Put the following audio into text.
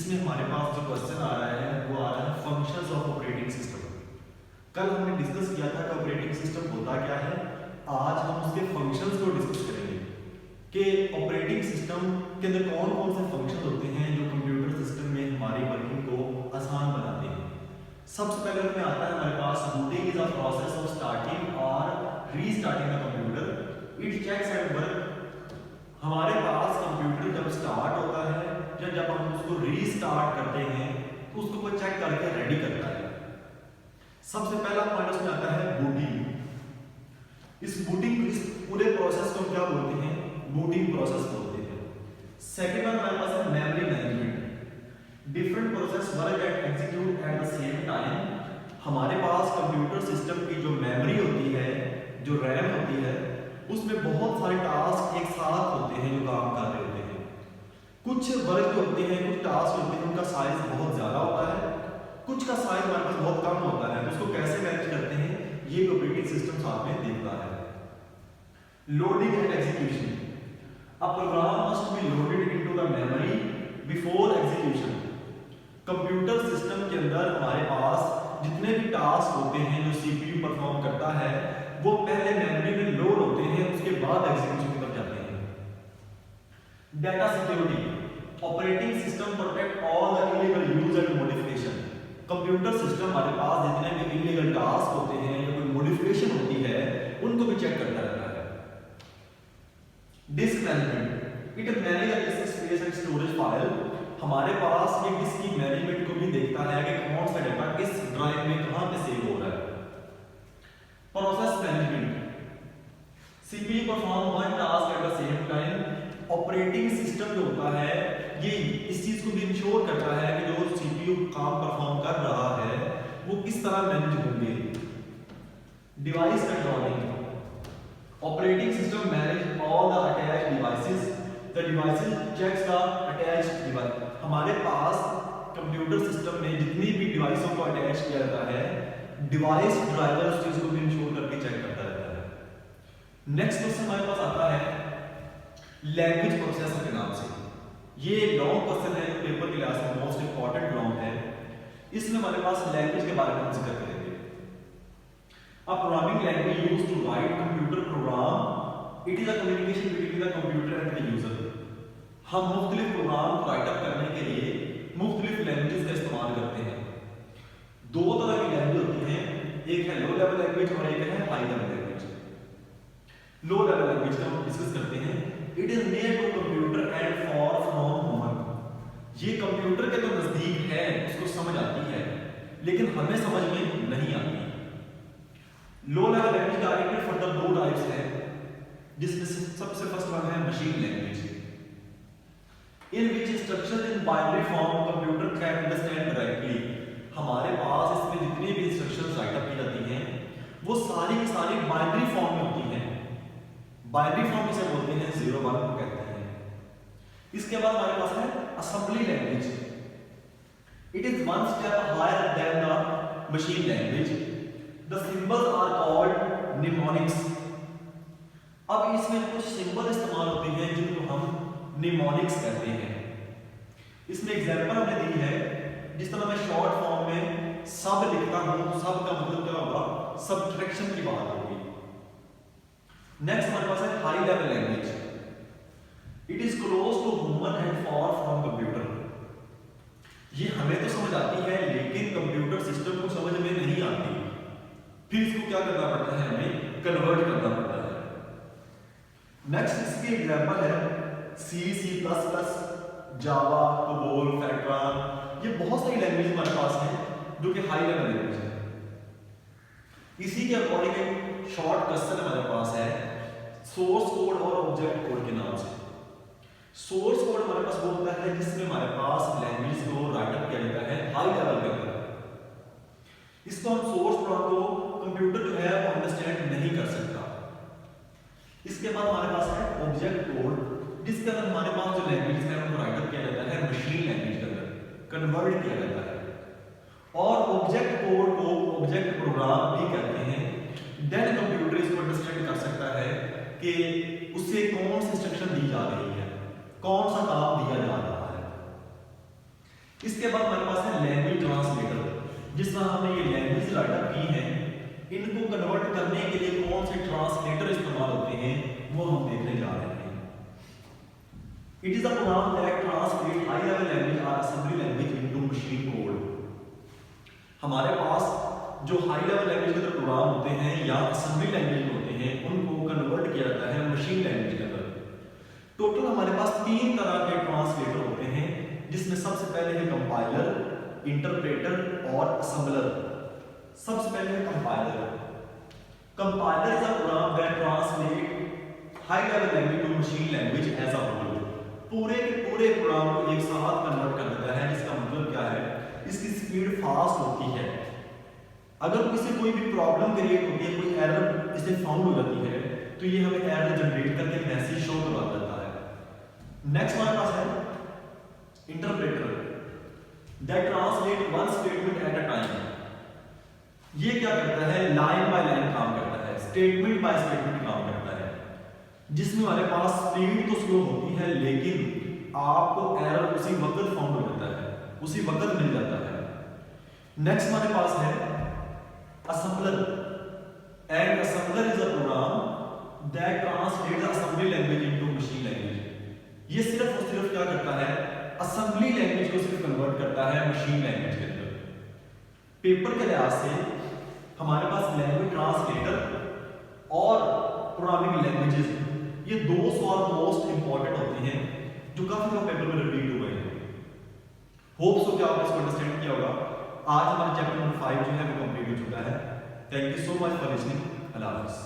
इसमें हमारे पास जो क्वेश्चन आ रहा है वो आ रहा है फंक्शंस ऑफ ऑपरेटिंग सिस्टम। कल हमने डिस्कस किया था कि ऑपरेटिंग सिस्टम होता क्या है। आज हम उसके फंक्शंस को डिस्कस करेंगे कि ऑपरेटिंग सिस्टम के अंदर कौन कौन से फंक्शन होते हैं जो कंप्यूटर सिस्टम में हमारी वर्किंग को आसान बनाते हैं। सबसे पहले हमें आता है हमारे पास booting is a process of starting और restarting the computer. It checks and work. हमारे पास कंप्यूटर जब स्टार्ट होता है या जब हम उसको रीस्टार्ट करते हैं तो उसको कोई चेक करके रेडी करता है। सबसे पहला पॉइंट उसमें आता है बूटिंग। इस पूरे प्रोसेस को क्या बोलते हैं? बूटिंग प्रोसेस बोलते हैं। सेकंड वन हमारे पास है memory management. Different process work and execute at the same time. हमारे पास कंप्यूटर सिस्टम की जो मेमोरी होती है, जो रैम होती है, उसमें बहुत सारे टास्क एक साथ होते हैं जो काम कर रहे होते हैं। कुछ वर्क जो होते हैं, कुछ टास्क होते हैं, उनका साइज बहुत ज्यादा होता है, कुछ का साइज हमारे पास बहुत कम होता है। उसको कैसे मैनेज करते हैं ये ऑपरेटिंग सिस्टम साथ में देखता है। Loading and execution. A program must be loaded into the memory before execution. Computer system के अंदर हमारे पास जितने भी टास्क होते हैं जो सीपीयू परफॉर्म करता है वो पहले मेमोरी में लोड होते हैं, उसके बाद एग्जीक्यूशन की तरफ जाते हैं। Data security. Operating system protect all the illegal use and modification. Computer system हमारे पास जितने भी इलीगल टास्क होते हैं या कोई मॉडिफिकेशन होती है उनको भी चेक करता रहता है। Disc management. It manage the disc space and storage file. हमारे पास ये डिस्क की मैनेजमेंट को भी देखता है कि कौन सा डाटा किस ड्राइव में कहां पे सेव हो रहा है। Process management. CPU perform one task at the same time. Operating system जो होता है ये इस चीज को भी इंश्योर करता है कि जो सीपीयू काम परफॉर्म कर रहा है वो किस तरह मैनेज होंगे। Device controlling. Operating system manage all the attached devices. The devices checks the attached device. हमारे पास कंप्यूटर सिस्टम में जितनी भी डिवाइसों को अटैच किया जाता है, डिवाइस ड्राइवर उस चीज को भी इंश्योर करके चेक करता रहता है। नेक्स्ट क्वेश्चन हमारे पास आता है लैंग्वेज प्रोसेसर के नाम से। ये लॉन्ग क्वेश्चन है, पेपर के लिहाज से मोस्ट इंपॉर्टेंट लॉन्ग है। इसमें हमारे पास लैंग्वेज के बारे में हम जिक्र करेंगे। A programming language used to write computer program. It is a communication between the computer and the user. हम मुख्तलिफ प्रोग्राम को राइट अप करने के लिए मुख्तलिफ लैंग्वेजेस का इस्तेमाल करते हैं। दो तरह की लैंग्वेज होती हैं, एक है लो लेवल लैंग्वेज और एक है high level language. Low level language का हम डिस्कस करते हैं। It is near to computer and far from human. ये कंप्यूटर के तो नजदीक है, उसको समझ आती है, लेकिन हमें समझ में नहीं आती। लो level language directed for the दो टाइप्स है, जिसमें सबसे फर्स्ट वन है machine language, in which instructions in binary form computer can understand directly. हमारे पास इसमें जितनी भी इंस्ट्रक्शंस राइट अप की जाती हैं वो सारी की सारी बाइनरी फॉर्म में होती हैं। बाइनरी फॉर्म इसे बोलते हैं 0 1 को कहते हैं। इसके बाद हमारे पास है assembly language. It is one step higher than the machine language. The symbols are called mnemonics. अब इसमें कुछ सिंबल इस्तेमाल होते हैं जिनको हम mnemonics कहते हैं। इसमें एग्जांपल हमने दी है, जिस तरह मैं शॉर्ट फॉर्म में सब लिखता हूं, सब का मतलब क्या होगा? सब्ट्रैक्शन की बात होगी। नेक्स्ट हमारे पास है high level language. It is close to human and far from computer. ये हमें तो समझ आती है लेकिन कंप्यूटर सिस्टम को समझ में नहीं आती, फिर इसको क्या करना पड़ता है? हमें कन्वर्ट करना पड़ता है। नेक्स्ट इसकी एग्जांपल है C, C++, जावा, कोबोल, फैट्रान। ये बहुत सारी लैंग्वेज हमारे पास हैं जो कि हाई लेवल लैंग्वेज है। इसी के अकॉर्डिंग एक शॉर्ट क्वेश्चन हमारे पास है सोर्स कोड और ऑब्जेक्ट कोड के नाम से। सोर्स कोड हमारे पास वो होता है जिसमें हमारे पास लैंग्वेज को राइट अप किया जाता है हाई लेवल पे। इसको हम सोर्स प्रोग्राम को कंप्यूटर जो है वो अंडरस्टैंड नहीं कर सकता। इसके बाद हमारे पास है ऑब्जेक्ट कोड, जिसके अंदर हमारे पास जो लैंग्वेज है उनको राइट अप किया जाता है मशीन लैंग्वेज के अंदर, कन्वर्ट किया जाता है। और ऑब्जेक्ट कोड को ऑब्जेक्ट प्रोग्राम भी कहते हैं। देन कंप्यूटर इसको अंडरस्टैंड कर सकता है कि उससे कौन सी इंस्ट्रक्शन दी जा रही है, कौन सा काम दिया जा रहा है। इसके बाद हमारे पास है लैंग्वेज ट्रांसलेटर, जिस तरह हमने ये लैंग्वेज राइटर की है, इनको कन्वर्ट करने के लिए कौन से ट्रांसलेटर इस्तेमाल होते हैं वो हम देखने जा रहे हैं। It is a program that translate high level language और assembly language into machine code. हमारे पास जो हाई लेवल लैंग्वेज के अंदर प्रोग्राम होते हैं या असेंबली लैंग्वेज होते हैं, उनको कन्वर्ट किया जाता है मशीन लैंग्वेज के अंदर। टोटल हमारे पास 3 तरह के ट्रांसलेटर होते हैं, जिसमें सबसे पहले है कंपाइलर, इंटरप्रेटर और असेंबलर। सबसे पहले है compiler. Compiler is a program that translate high level language to machine language as a whole. पूरे के पूरे प्रोग्राम को एक साथ कन्वर्ट कर देता है, जिसका मतलब क्या है, इसकी स्पीड फास्ट होती है। अगर किसी कोई भी प्रॉब्लम क्रिएट होती है, कोई एरर इसे फाउंड हो जाती है, तो ये हमें एरर जनरेट करके मैसेज शो करवा देता है। नेक्स्ट हमारे पास है interpreter that translate one statement at a time. ये क्या करता है, लाइन बाय लाइन काम करता है, स्टेटमेंट बाय स्टेटमेंट काम करता है, जिसमें हमारे पास स्पीड तो स्लो होती है, लेकिन आपको एरर उसी वक्त फाउंड हो जाता है, उसी वक्त मिल जाता है। नेक्स्ट हमारे पास है assembler and assembler is a program that translate the assembly language into machine language. ये सिर्फ और सिर्फ क्या करता है, असेंबली लैंग्वेज को सिर्फ कन्वर्ट करता है मशीन लैंग्वेज के अंदर। पेपर के लिहाज से हमारे पास लैंग्वेज ट्रांसलेटर और प्रोग्रामिंग लैंग्वेजेस, ये 2 सवाल मोस्ट इंपॉर्टेंट होते हैं जो काफी बार पेपर में रिपीट हुए हैं। होप्स हो कि आपने इसको अंडरस्टैंड किया होगा। आज हमारा चैप्टर नंबर 5 जो है वो कंप्लीट हो चुका है। Thank you so much for listening. Allah हाफिज़।